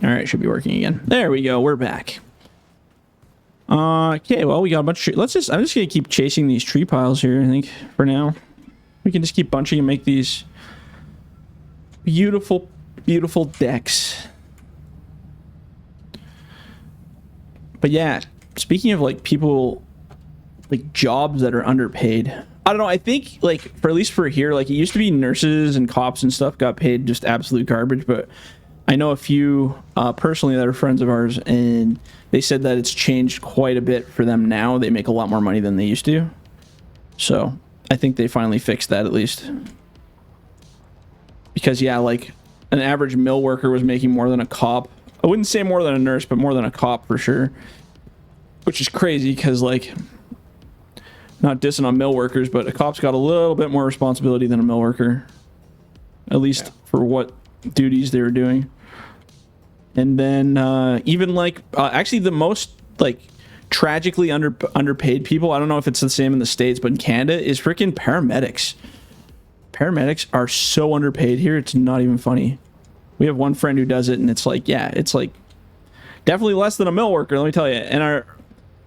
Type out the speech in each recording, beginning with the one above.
All right, should be working again. There we go. We're back. Okay, well, we got a bunch of... I'm just going to keep chasing these tree piles here, I think, for now. We can just keep bunching and make these beautiful, beautiful decks. But yeah, speaking of, like, people... like, jobs that are underpaid. I don't know, I think, like, for at least for here, like, it used to be nurses and cops and stuff got paid just absolute garbage, but I know a few personally that are friends of ours, and they said that it's changed quite a bit for them now. They make a lot more money than they used to. So I think they finally fixed that at least. Because, yeah, like, an average mill worker was making more than a cop. I wouldn't say more than a nurse, but more than a cop for sure. Which is crazy because, like, not dissing on mill workers, but a cop's got a little bit more responsibility than a mill worker. At least for what duties they were doing. And then even like actually the most like tragically underpaid people, I don't know if it's the same in the States, but in Canada, is freaking paramedics. Paramedics are so underpaid here, it's not even funny. We have one friend who does it, and it's like, yeah, it's like definitely less than a mill worker, let me tell you. And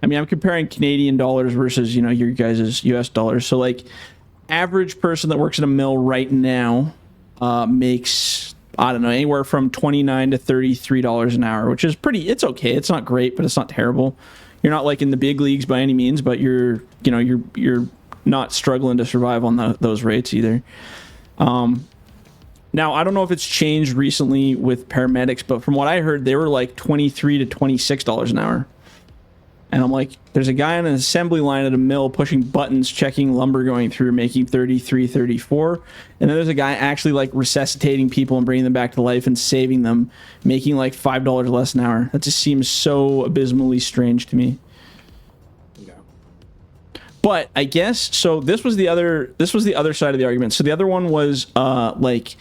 I'm comparing Canadian dollars versus, you know, your guys' US dollars. So like average person that works in a mill right now makes, I don't know, anywhere from $29 to $33 an hour, which is pretty, it's okay. It's not great, but it's not terrible. You're not like in the big leagues by any means, but you're not struggling to survive on those rates either. Now, I don't know if it's changed recently with paramedics, but from what I heard, they were like $23 to $26 an hour. And I'm like, there's a guy on an assembly line at a mill pushing buttons, checking lumber going through, making 33, 34. And then there's a guy actually like resuscitating people and bringing them back to life and saving them, making like $5 less an hour. That just seems so abysmally strange to me. Yeah. But I guess, so this was the other side of the argument. So the other one was like,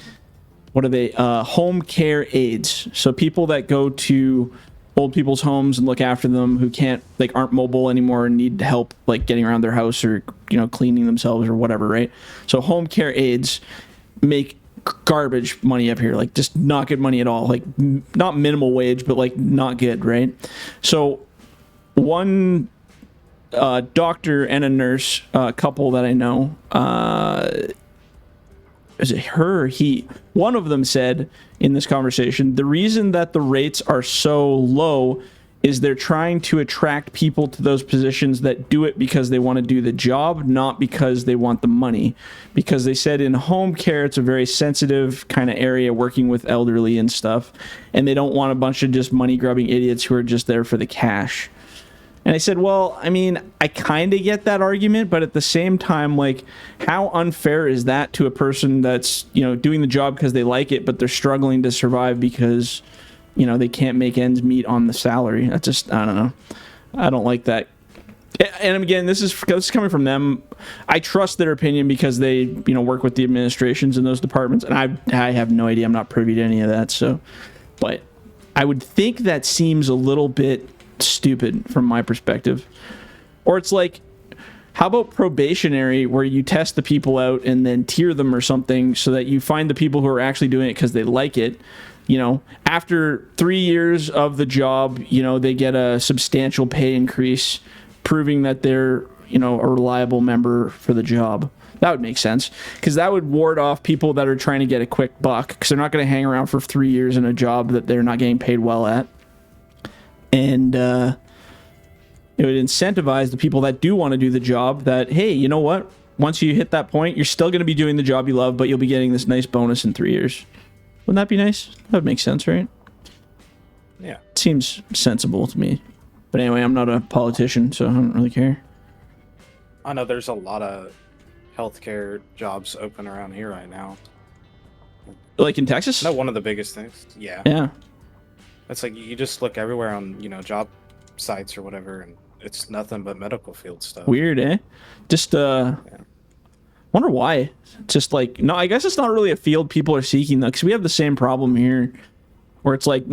what are they? Home care aides. So people that go to old people's homes and look after them who aren't mobile anymore and need help like getting around their house or, you know, cleaning themselves or whatever, right? So home care aides make garbage money up here, like just not good money at all, like not minimal wage, but like not good, right? So one doctor and a nurse couple that I know, is it her or he? One of them said in this conversation, the reason that the rates are so low is they're trying to attract people to those positions that do it because they want to do the job, not because they want the money. Because they said in home care, it's a very sensitive kind of area working with elderly and stuff, and they don't want a bunch of just money-grubbing idiots who are just there for the cash. And I said, well, I mean, I kind of get that argument, but at the same time, like, how unfair is that to a person that's, you know, doing the job because they like it, but they're struggling to survive because, you know, they can't make ends meet on the salary? That's just, I don't know. I don't like that. And again, this is coming from them. I trust their opinion because they, you know, work with the administrations in those departments, and I have no idea. I'm not privy to any of that. So, but I would think that seems a little bit stupid from my perspective. Or it's like, how about probationary, where you test the people out and then tier them or something so that you find the people who are actually doing it because they like it. You know, after 3 years of the job, you know, they get a substantial pay increase, proving that they're, you know, a reliable member for the job. That would make sense, because that would ward off people that are trying to get a quick buck, because they're not going to hang around for 3 years in a job that they're not getting paid well at. And it would incentivize the people that do want to do the job that, hey, you know what? Once you hit that point, you're still going to be doing the job you love, but you'll be getting this nice bonus in 3 years. Wouldn't that be nice? That would make sense, right? Yeah. It seems sensible to me. But anyway, I'm not a politician, so I don't really care. I know there's a lot of healthcare jobs open around here right now. Like in Texas? No, one of the biggest things. Yeah. Yeah. It's like you just look everywhere on, you know, job sites or whatever, and it's nothing but medical field stuff. Weird, eh? Just yeah. Wonder why. Just like, no, I guess it's not really a field people are seeking though, because we have the same problem here, where it's like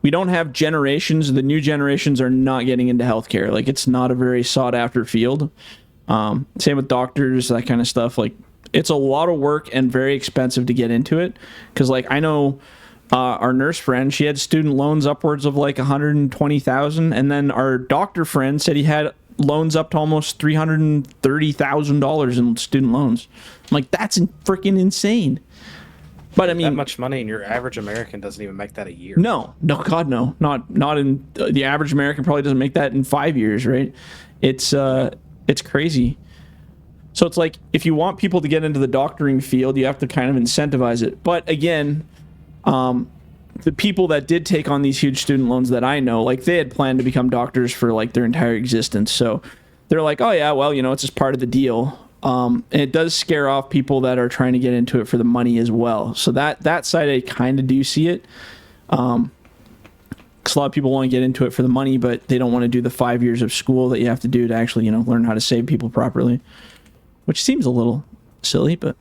we don't have generations. The new generations are not getting into healthcare. Like, it's not a very sought after field. Same with doctors, that kind of stuff. Like, it's a lot of work and very expensive to get into it. Because like, I know our nurse friend, she had student loans upwards of like 120,000, and then our doctor friend said he had loans up to almost $330,000 in student loans. I'm like, that's freaking insane. But I mean, that much money, and your average American doesn't even make that a year. No, God, no, not in the average American probably doesn't make that in 5 years, right? It's crazy. So it's like, if you want people to get into the doctoring field, you have to kind of incentivize it. But again, the people that did take on these huge student loans that I know, like, they had planned to become doctors for like their entire existence. So they're like, oh yeah, well, it's just part of the deal. And it does scare off people that are trying to get into it for the money as well. So that side, I kind of do see it. Because a lot of people want to get into it for the money, but they don't want to do the 5 years of school that you have to do to actually, learn how to save people properly. Which seems a little silly, but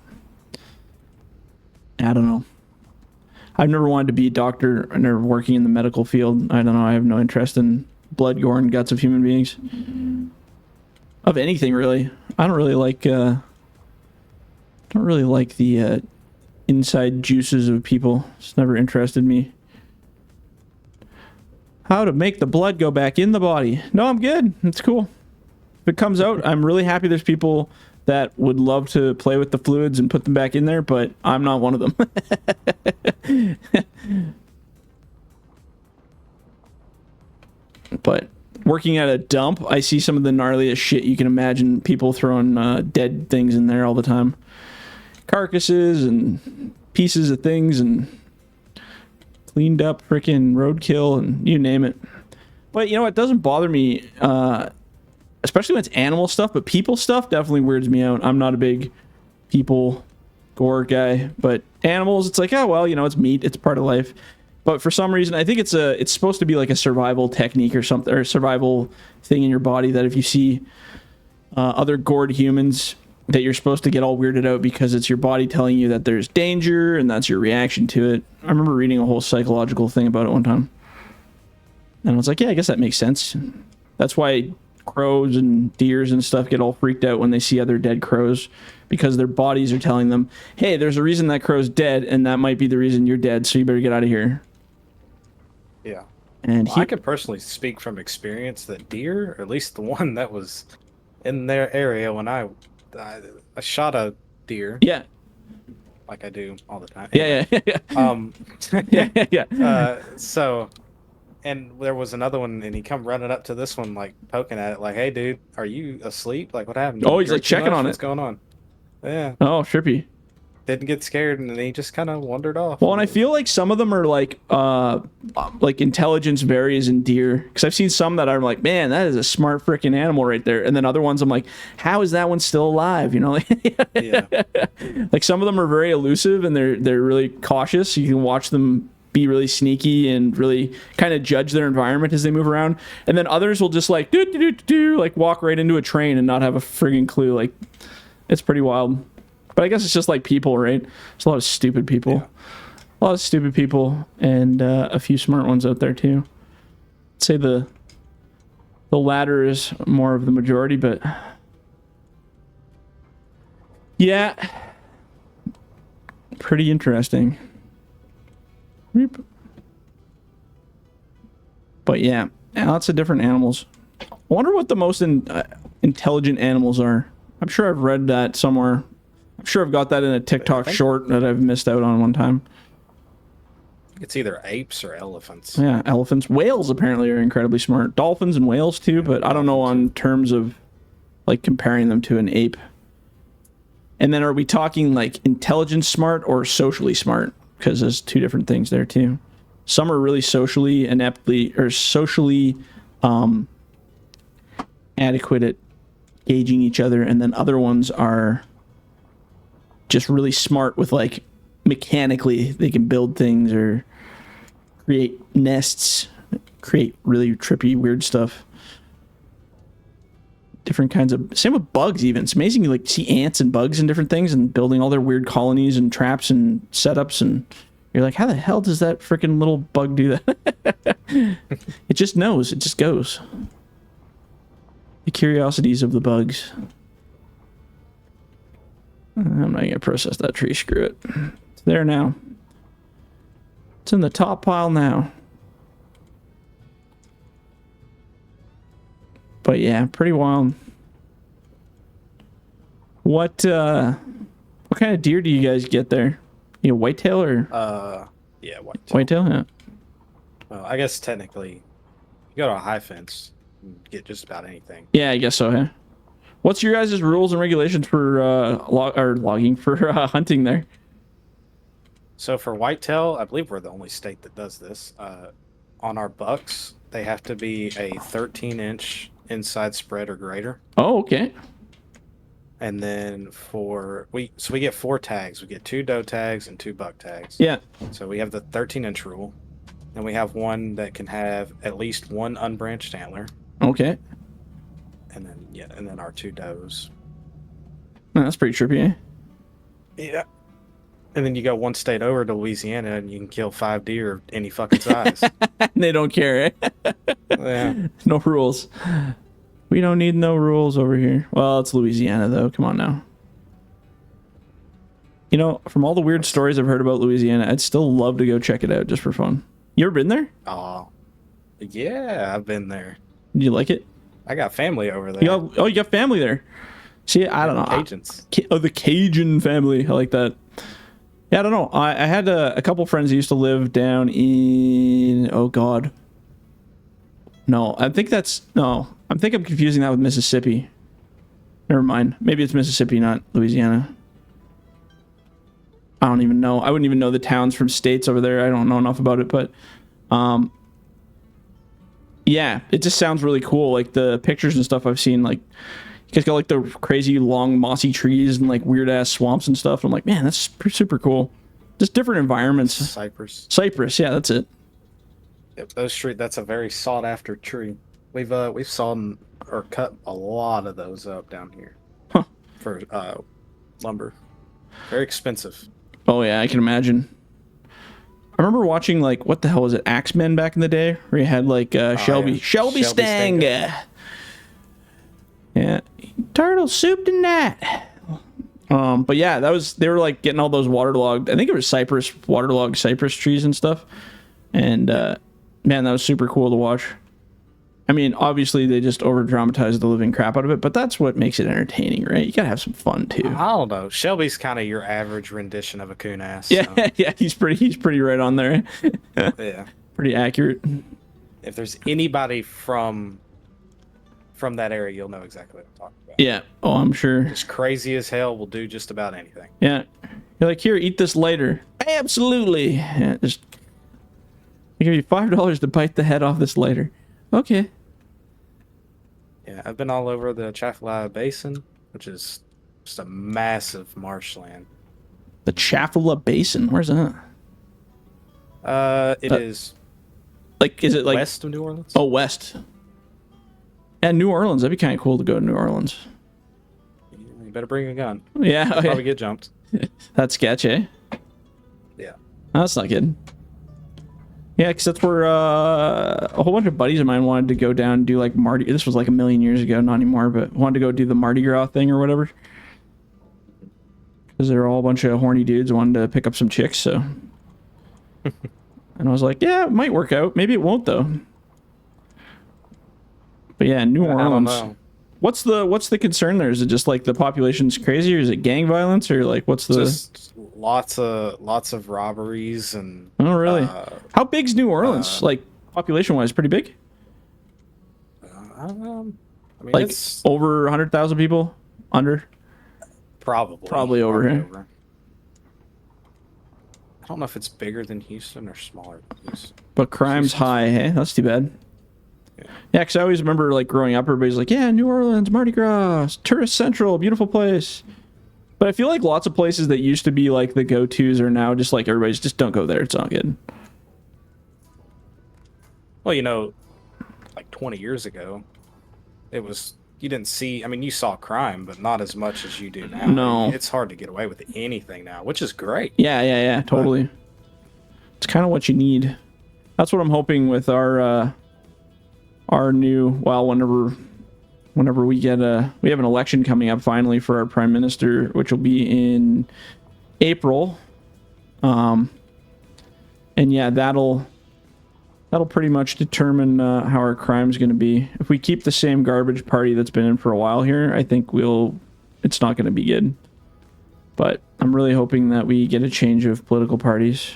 I don't know. I've never wanted to be a doctor or never working in the medical field. I don't know. I have no interest in blood, gore, and guts of human beings. Of anything, really. I don't really like the inside juices of people. It's never interested me. How to make the blood go back in the body. No, I'm good. It's cool. If it comes out, I'm really happy there's people that would love to play with the fluids and put them back in there, but I'm not one of them. But working at a dump, I see some of the gnarliest shit you can imagine. People throwing dead things in there all the time. Carcasses and pieces of things and cleaned up freaking roadkill and you name it. But it doesn't bother me, especially when it's animal stuff, but people stuff definitely weirds me out. I'm not a big people gore guy, but animals, it's like, oh, well, it's meat. It's part of life. But for some reason, I think it's supposed to be like a survival technique or something, or a survival thing in your body, that if you see other gored humans, that you're supposed to get all weirded out because it's your body telling you that there's danger, and that's your reaction to it. I remember reading a whole psychological thing about it one time. And I was like, yeah, I guess that makes sense. That's why crows and deers and stuff get all freaked out when they see other dead crows, because their bodies are telling them, hey, there's a reason that crow's dead, and that might be the reason you're dead, so you better get out of here. Yeah. And I can personally speak from experience that deer, or at least the one that was in their area when I shot a deer. Yeah. Like I do all the time. Yeah. So, and there was another one, and he come running up to this one, like poking at it, like, "Hey, dude, are you asleep? Like, what happened? Oh, he's like checking on it. What's going on?" Yeah. Oh, trippy. Didn't get scared, and then he just kind of wandered off. Well, and I feel like some of them are like intelligence varies in deer, because I've seen some that I'm like, man, that is a smart freaking animal right there, and then other ones I'm like, how is that one still alive? Yeah. Like some of them are very elusive and they're really cautious. You can watch them be really sneaky and really kind of judge their environment as they move around, and then others will just like like walk right into a train and not have a friggin' clue. Like, it's pretty wild. But I guess it's just like people, right? There's a lot of stupid people. Yeah. A lot of stupid people, and a few smart ones out there too. I'd say the latter is more of the majority, but yeah, pretty interesting. But yeah, lots of different animals. I wonder what the most intelligent animals are. I'm sure I've read that somewhere. I'm sure I've got that in a TikTok short that I've missed out on one time. It's either apes or elephants. Yeah, elephants. Whales apparently are incredibly smart. Dolphins and whales too, but I don't know on terms of like comparing them to an ape. And then are we talking like intelligence smart or socially smart? Because there's two different things there too. Some are really socially ineptly or socially adequate at gauging each other, and then other ones are just really smart with like mechanically they can build things or create nests, create really trippy weird stuff. Different kinds of, same with bugs even. It's amazing you like see ants and bugs and different things and building all their weird colonies and traps and setups, and you're like, how the hell does that freaking little bug do that? It just knows, it just goes. The curiosities of the bugs. I'm not going to process that tree. Screw it. It's there now. It's in the top pile now. But yeah, pretty wild. What kind of deer do you guys get there? You know, whitetail or yeah, whitetail. whitetail? Yeah. Well, I guess technically, you go to a high fence, and get just about anything. Yeah, I guess so. Yeah. What's your guys' rules and regulations for logging for hunting there? So for whitetail, I believe we're the only state that does this. On our bucks, they have to be a 13-inch inside spread or greater. Oh, okay. And then we get 4 tags. We get 2 doe tags and 2 buck tags. Yeah. So we have the 13-inch rule, and we have one that can have at least 1 unbranched antler, Okay. and then our 2 does. Man, that's pretty trippy, eh? Yeah. And then you go 1 state over to Louisiana, and you can kill 5 deer of any fucking size. They don't care, eh? Yeah. No rules. We don't need no rules over here. Well, it's Louisiana, though. Come on now. You know, from all the weird stories I've heard about Louisiana, I'd still love to go check it out just for fun. You ever been there? Oh, yeah, I've been there. Did you like it? I got family over there. You got family there. See, I don't know. Cajuns. The Cajun family. I like that. Yeah, I don't know. I had a couple friends who used to live down in... Oh, God. No, I think I'm confusing that with Mississippi. Never mind. Maybe it's Mississippi, not Louisiana. I don't even know. I wouldn't even know the towns from states over there. I don't know enough about it, but yeah, it just sounds really cool. Like the pictures and stuff I've seen, like you guys got like the crazy long mossy trees and like weird ass swamps and stuff. I'm like, man, that's super cool. Just different environments. Cypress, yeah, that's it. Yep, that's a very sought after tree. We've sawed or cut a lot of those up down here. Huh. For lumber. Very expensive. Oh yeah, I can imagine. I remember watching like what the hell was it, Axemen back in the day, where you had like Shelby Stang. Yeah, turtle soup tonight. But yeah, they were like getting all those waterlogged. I think it was waterlogged cypress trees and stuff. And man, that was super cool to watch. I mean, obviously they just over dramatized the living crap out of it, but that's what makes it entertaining, right? You gotta have some fun too. I don't know. Shelby's kind of your average rendition of a coon ass. Yeah, so. Yeah, he's pretty right on there. Yeah, pretty accurate. If there's anybody from that area, you'll know exactly what I'm talking about. Yeah. Oh, I'm sure. Just crazy as hell, will do just about anything. Yeah. You're like, here, eat this lighter. Absolutely. Yeah, just I give you $5 to bite the head off this lighter. Okay. Yeah, I've been all over the Chaffalaya Basin, which is just a massive marshland. The Chaffalaya Basin? Where's that? It is. Like, is it like west of New Orleans? Oh, west. Yeah, New Orleans. That'd be kind of cool to go to New Orleans. You better bring a gun. Yeah. You'll probably get jumped. That's sketch, eh? Yeah. Oh, that's not good. Yeah, because that's where a whole bunch of buddies of mine wanted to go down and do like Mardi. This was like a million years ago, not anymore, but wanted to go do the Mardi Gras thing or whatever. Because they're all a bunch of horny dudes wanted to pick up some chicks, so. And I was like, yeah, it might work out. Maybe it won't though. But yeah, New Orleans. I don't know. What's the concern there? Is it just like the population's crazy, or is it gang violence, or like what's the? Just lots of robberies and. Oh really? How big's New Orleans? Like population wise, pretty big. I mean, like it's over 100,000 people. Under. Probably over here. I don't know if it's bigger than Houston or smaller than Houston. But crime's high, hey? That's too bad. Yeah, because I always remember, like, growing up, everybody's like, yeah, New Orleans, Mardi Gras, tourist central, beautiful place. But I feel like lots of places that used to be, like, the go-tos are now just, like, everybody's just don't go there. It's not good. Well, you know, like 20 years ago, it was, you didn't see, I mean, you saw crime, but not as much as you do now. No. It's hard to get away with anything now, which is great. Yeah, totally. It's kind of what you need. That's what I'm hoping with our new, well, whenever we get we have an election coming up finally for our prime minister, which will be in April. And And yeah, that'll pretty much determine how our crime's going to be. If we keep the same garbage party that's been in for a while here, I think it's not going to be good. But I'm really hoping that we get a change of political parties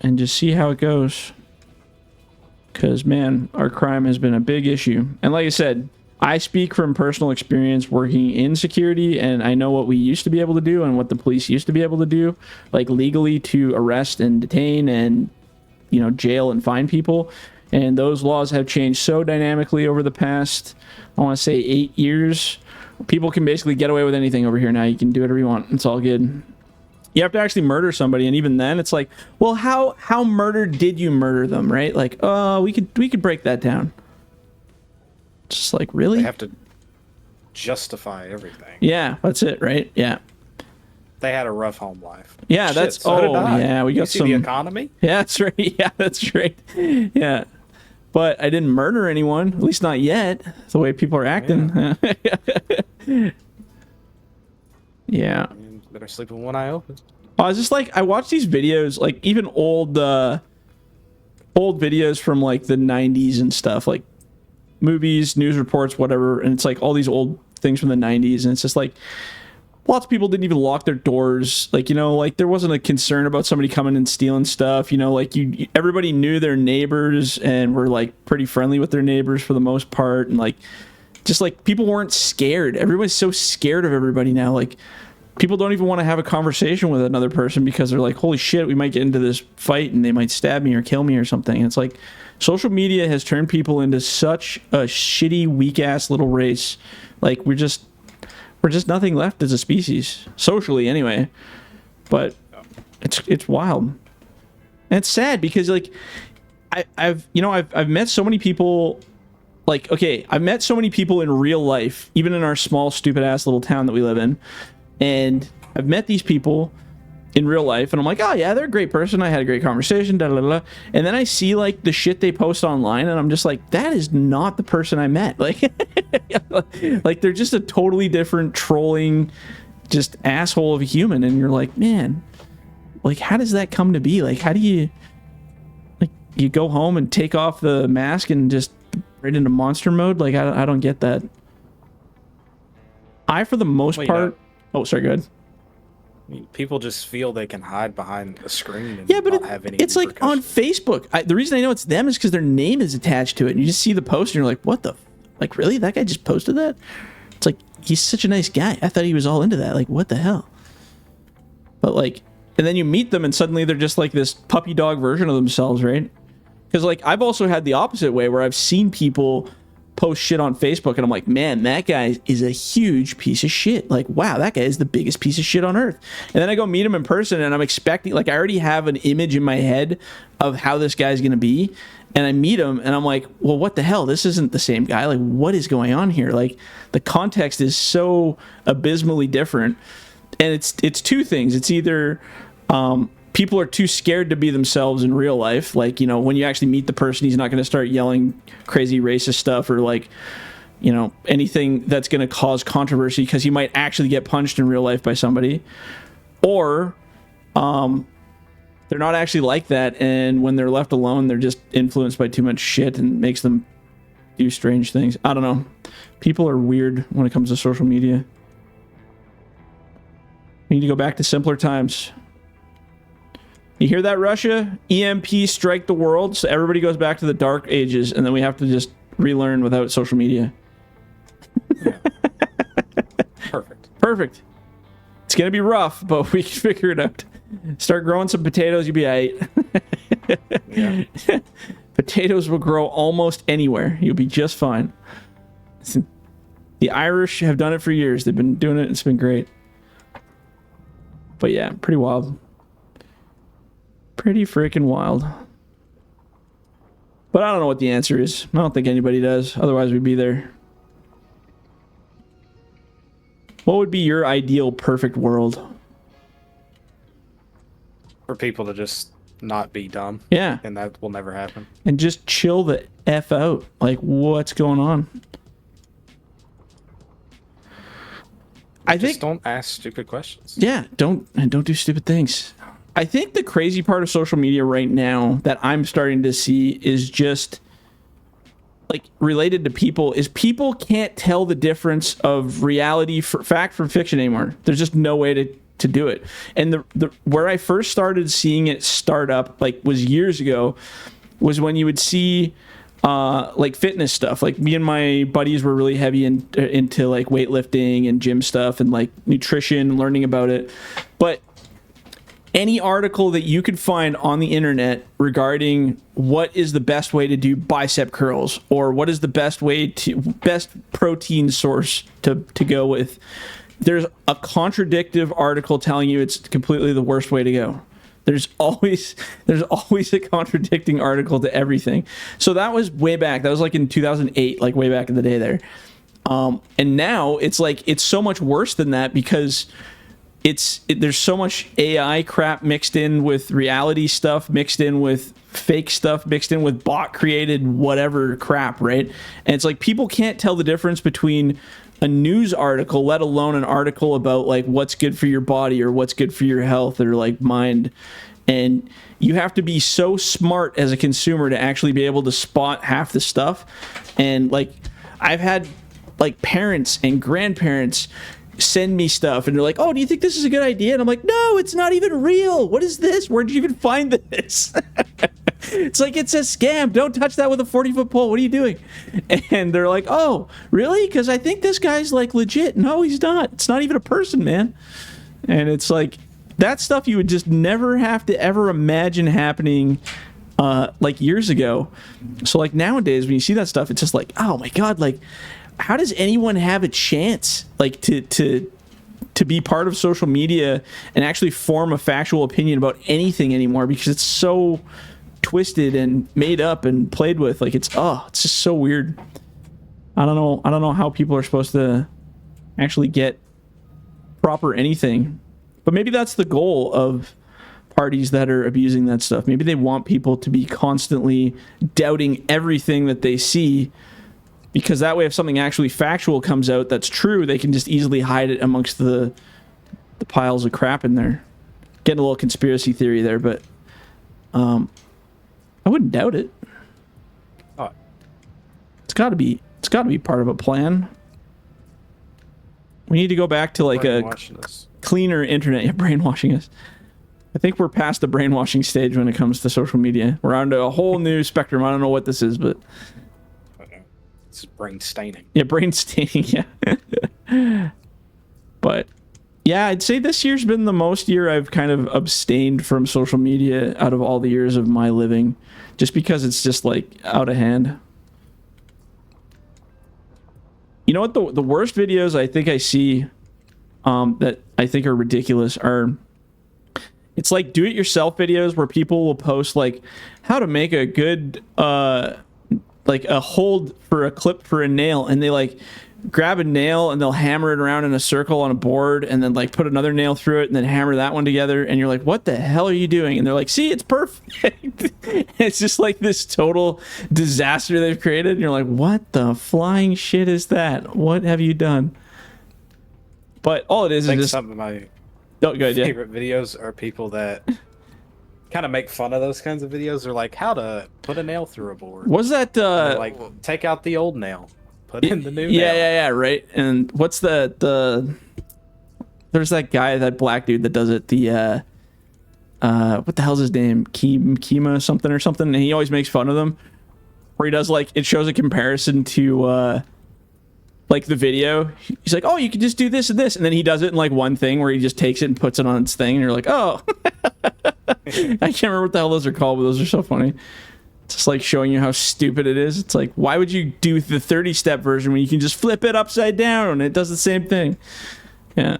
and just see how it goes. Because, man, our crime has been a big issue. And like I said, I speak from personal experience working in security, and I know what we used to be able to do and what the police used to be able to do, like legally to arrest and detain and, jail and fine people. And those laws have changed so dynamically over the past, I want to say 8 years. People can basically get away with anything over here now. You can do whatever you want. It's all good. You have to actually murder somebody, and even then, it's like, well, how murdered did you murder them, right? Like, we could break that down. Just like, really? They have to justify everything. Yeah, that's it, right? Yeah. They had a rough home life. Yeah, Shit, that's so did I. yeah. We got you see some the economy. Yeah, that's right. Yeah, that's right. Yeah, but I didn't murder anyone. At least not yet. The way people are acting. Yeah. Yeah. Better sleep with one eye open. I was just like, I watched these videos, like even old videos from like the 90s and stuff, like movies, news reports, whatever. And it's like all these old things from the 90s. And it's just like, lots of people didn't even lock their doors. Like, like there wasn't a concern about somebody coming and stealing stuff. Like everybody knew their neighbors and were like pretty friendly with their neighbors for the most part. And like, just like people weren't scared. Everybody's so scared of everybody now. Like, people don't even want to have a conversation with another person because they're like, holy shit, we might get into this fight and they might stab me or kill me or something. And it's like, social media has turned people into such a shitty, weak-ass little race. Like, we're just nothing left as a species, socially anyway. But it's wild. And it's sad because, like, I've met so many people. Like, okay, I've met so many people in real life, even in our small, stupid-ass little town that we live in. And I've met these people in real life, and I'm like, oh yeah, they're a great person. I had a great conversation, da da da. And then I see like the shit they post online, and I'm just like, that is not the person I met. Like, like they're just a totally different trolling, just asshole of a human. And you're like, man, like, how does that come to be? Like, how do you, like, you go home and take off the mask and just right into monster mode? Like, I don't get that. For the most part. Oh, sorry, go ahead. People just feel they can hide behind a screen and but not have any it's like on Facebook. The reason I know it's them is because their name is attached to it. And you just see the post and you're like, what the? Like, really? That guy just posted that? It's like, he's such a nice guy. I thought he was all into that. Like, what the hell? But like, and then you meet them and suddenly they're just like this puppy dog version of themselves, right? Because like, I've also had the opposite way where I've seen people post shit on Facebook and I'm like, man, that guy is a huge piece of shit. Like, wow, that guy is the biggest piece of shit on earth. And then I go meet him in person and I'm expecting, like, I already have an image in my head of how this guy's gonna be. And I meet him and I'm like, well, what the hell? This isn't the same guy. Like, what is going on here? Like, the context is so abysmally different. And it's two things. It's either people are too scared to be themselves in real life. Like, when you actually meet the person, he's not going to start yelling crazy racist stuff or like, anything that's going to cause controversy because he might actually get punched in real life by somebody. Or they're not actually like that. And when they're left alone, they're just influenced by too much shit and makes them do strange things. I don't know. People are weird when it comes to social media. We need to go back to simpler times. You hear that, Russia? EMP strike the world, so everybody goes back to the dark ages, and then we have to just relearn without social media. Yeah. Perfect. It's going to be rough, but we can figure it out. Start growing some potatoes, you'll be alright. Yeah. Potatoes will grow almost anywhere. You'll be just fine. The Irish have done it for years. They've been doing it. It's been great. But yeah, pretty wild. Pretty freaking wild. But I don't know what the answer is. I don't think anybody does. Otherwise, we'd be there. What would be your ideal perfect world? For people to just not be dumb. Yeah. And that will never happen. And just chill the F out. Like, what's going on? I think don't ask stupid questions. Yeah, don't do stupid things. I think the crazy part of social media right now that I'm starting to see is just like related to people is people can't tell the difference of reality fact from fiction anymore. There's just no way to do it. And the where I first started seeing it start up like was years ago, was when you would see like fitness stuff. Like me and my buddies were really heavy into like weightlifting and gym stuff and like nutrition, learning about it. But any article that you could find on the internet regarding what is the best way to do bicep curls, or what is the best protein source to go with, there's a contradictive article telling you it's completely the worst way to go. There's always a contradicting article to everything. So that was way back. That was like in 2008, like way back in the day there. And now it's like it's so much worse than that because there's so much AI crap mixed in with reality stuff, mixed in with fake stuff, mixed in with bot created whatever crap, right? And it's like people can't tell the difference between a news article, let alone an article about like what's good for your body or what's good for your health or like mind. And you have to be so smart as a consumer to actually be able to spot half the stuff. And like I've had like parents and grandparents send me stuff and they're like, oh, do you think this is a good idea? And I'm like, no, it's not even real. What is this? Where'd you even find this? It's like, it's a scam. Don't touch that with a 40-foot pole. What are you doing? And they're like, oh, really? Because I think this guy's like legit. No, he's not. It's not even a person, man. And it's like that stuff you would just never have to ever imagine happening like years ago. So like nowadays when you see that stuff, it's just like, oh my God, like how does anyone have a chance like to be part of social media and actually form a factual opinion about anything anymore, because it's so twisted and made up and played with. Like it's just so weird. I don't know how people are supposed to actually get proper anything, but maybe that's the goal of parties that are abusing that stuff. Maybe they want people to be constantly doubting everything that they see, because that way if something actually factual comes out that's true, they can just easily hide it amongst the piles of crap in there. Getting a little conspiracy theory there, but I wouldn't doubt it. Oh. It's got to be part of a plan. We need to go back to like a cleaner internet. Yeah, brainwashing us. I think we're past the brainwashing stage when it comes to social media. We're on to a whole new spectrum. I don't know what this is, but it's brain staining. Yeah, brain staining, yeah. But yeah, I'd say this year's been the most year I've kind of abstained from social media out of all the years of my living, just because it's just like out of hand. You know what, the worst videos I think I see that I think are ridiculous are, it's like do-it-yourself videos where people will post like how to make a good like a hold for a clip for a nail, and they like grab a nail and they'll hammer it around in a circle on a board and then like put another nail through it and then hammer that one together, and you're like, what the hell are you doing? And they're like, see, it's perfect. It's just like this total disaster they've created, and you're like, what the flying shit is that? What have you done? But all it is just some of my good, favorite videos are people that kind of make fun of those kinds of videos. They're like, how to put a nail through a board. Was that like take out the old nail, put in the new nail. Yeah, right. And what's the there's that guy, that black dude that does it, the what the hell's his name, Kima something or something, and he always makes fun of them, where he does like, it shows a comparison to like the video. He's like, oh, you can just do this and this, and then he does it in like one thing where he just takes it and puts it on its thing, and you're like, oh. I can't remember what the hell those are called, but those are so funny. It's just like showing you how stupid it is. It's like, why would you do the 30-step version when you can just flip it upside down and it does the same thing? Yeah.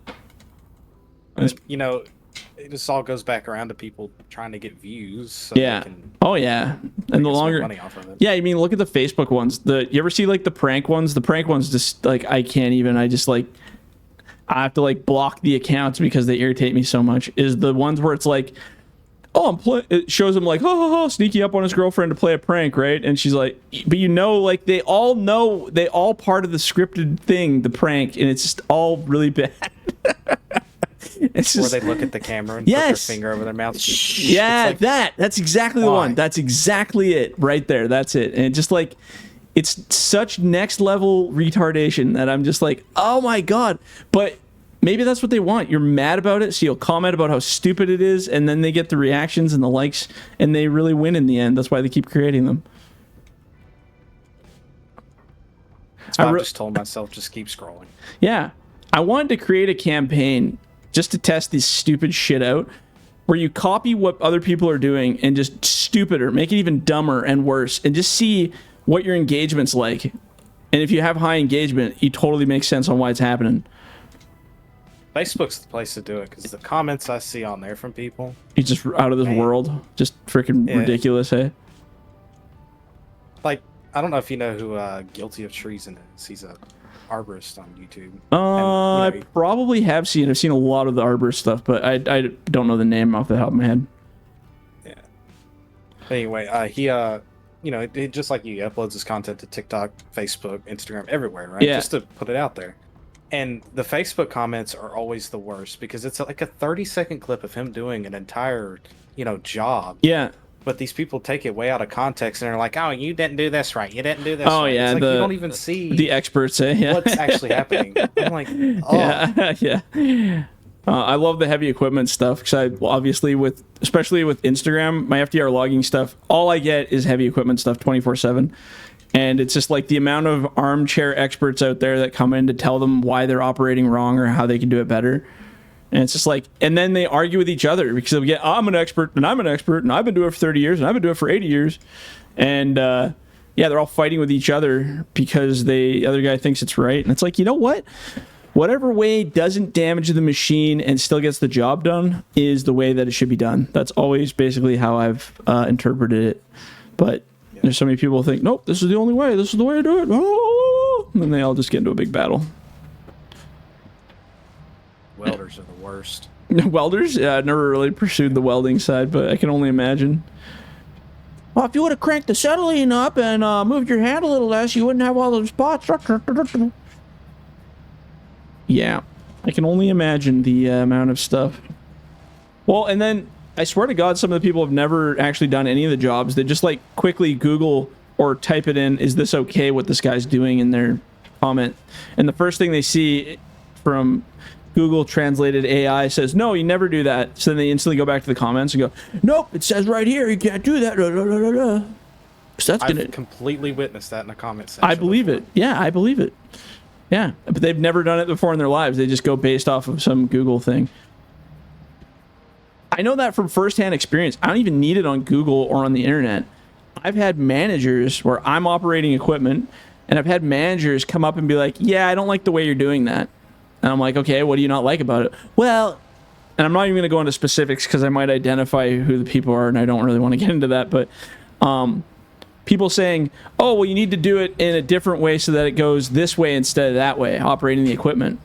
You know, it just all goes back around to people trying to get views. So yeah. They can oh yeah. And the longer money off of it. Yeah, I mean, look at the Facebook ones. You ever see like the prank ones? The prank ones just like, I just like, I have to like block the accounts because they irritate me so much. Is the ones where it's like, oh, it shows him like, sneaking up on his girlfriend to play a prank, right? And she's like, but you know, like they all part of the scripted thing, the prank, and it's just all really bad. It's Or just, they look at the camera and Yes. put their finger over their mouth. yeah, It's like, that's exactly the why? one. That's exactly it right there. That's it. And just like, it's such next level retardation that I'm just like, oh my God. But maybe that's what they want. You're mad about it, so you'll comment about how stupid it is, and then they get the reactions and the likes, and they really win in the end. That's why they keep creating them. so I've just told myself, just keep scrolling. Yeah. I wanted to create a campaign just to test this stupid shit out, where you copy what other people are doing and just stupider, make it even dumber and worse, and just see what your engagement's like. And if you have high engagement, you totally make sense on why it's happening. Facebook's the place to do it because the comments I see on there from people, It's just out of this Man. world. Just freaking Yeah. ridiculous, hey? like, I don't know if you know who Guilty of Treason is. He's a arborist on YouTube. I probably have seen. I've seen a lot of the arborist stuff, but I don't know the name off the top of my head. Yeah. Anyway, he just like you, he uploads his content to TikTok, Facebook, Instagram, everywhere, right? Yeah. Just to put it out there. And the Facebook comments are always the worst because it's like a 30-second clip of him doing an entire, job. Yeah. But these people take it way out of context and they're like, "Oh, you didn't do this right. You didn't do this Oh, right." yeah, It's like the- you don't even see The experts say, yeah. what's actually happening. I'm like, oh, Yeah, yeah. I love the heavy equipment stuff because I obviously especially with Instagram, my FDR logging stuff, all I get is heavy equipment stuff 24/7. And it's just like the amount of armchair experts out there that come in to tell them why they're operating wrong or how they can do it better. And it's just like, and then they argue with each other because they'll get, I'm an expert and I'm an expert and I've been doing it for 30 years and I've been doing it for 80 years. And yeah, they're all fighting with each other because the other guy thinks it's right. And it's like, you know what? Whatever way doesn't damage the machine and still gets the job done is the way that it should be done. That's always basically how I've interpreted it. But there's so many people who think, nope, this is the only way. This is the way to do it. Oh! And then they all just get into a big battle. welders are the worst. Welders? Yeah, I've never really pursued the welding side, but I can only imagine. Well, if you would have cranked the acetylene up and moved your hand a little less, you wouldn't have all those spots. Yeah, I can only imagine the amount of stuff. Well, and then I swear to God, some of the people have never actually done any of the jobs. They just like quickly Google or type it in, is this okay what this guy's doing in their comment? And the first thing they see from Google translated AI says, no, you never do that. So then they instantly go back to the comments and go, nope, it says right here, you can't do that. So that's I've gonna completely witnessed that in the comment section. I believe before. it. Yeah, I believe it. Yeah, but they've never done it before in their lives. They just go based off of some Google thing. I know that from firsthand experience. I don't even need it on Google or on the internet. I've had managers where I'm operating equipment, and I've had managers come up and be like, yeah, I don't like the way you're doing that. And I'm like, okay, what do you not like about it? Well, and I'm not even going to go into specifics because I might identify who the people are, and I don't really want to get into that, but people saying, oh, well, you need to do it in a different way so that it goes this way instead of that way, operating the equipment.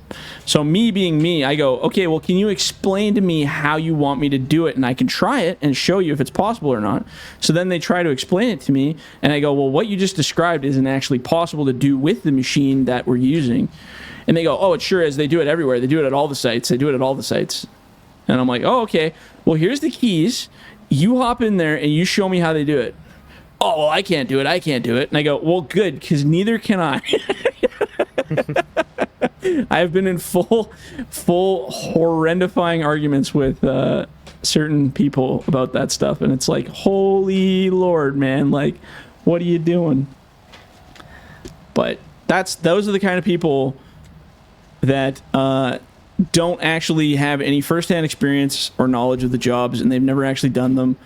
So me being me, I go, okay, well, can you explain to me how you want me to do it? And I can try it and show you if it's possible or not. So then they try to explain it to me, and I go, well, what you just described isn't actually possible to do with the machine that we're using. And they go, oh, it sure is. They do it everywhere. They do it at all the sites. They do it at all the sites. And I'm like, oh, okay. Well, here's the keys. You hop in there and you show me how they do it. Oh, well, I can't do it. I can't do it. And I go, well, good, because neither can I. I've been in full horrendifying arguments with certain people about that stuff. And it's like, holy Lord, man. Like, what are you doing? But those are the kind of people that don't actually have any firsthand experience or knowledge of the jobs, and they've never actually done them.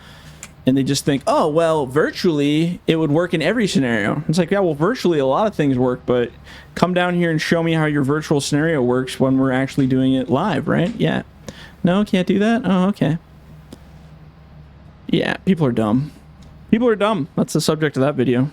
And they just think, oh, well, virtually, it would work in every scenario. It's like, yeah, well, virtually, a lot of things work, but come down here and show me how your virtual scenario works when we're actually doing it live, right? Yeah. No, can't do that? Oh, okay. Yeah, people are dumb. People are dumb. That's the subject of that video.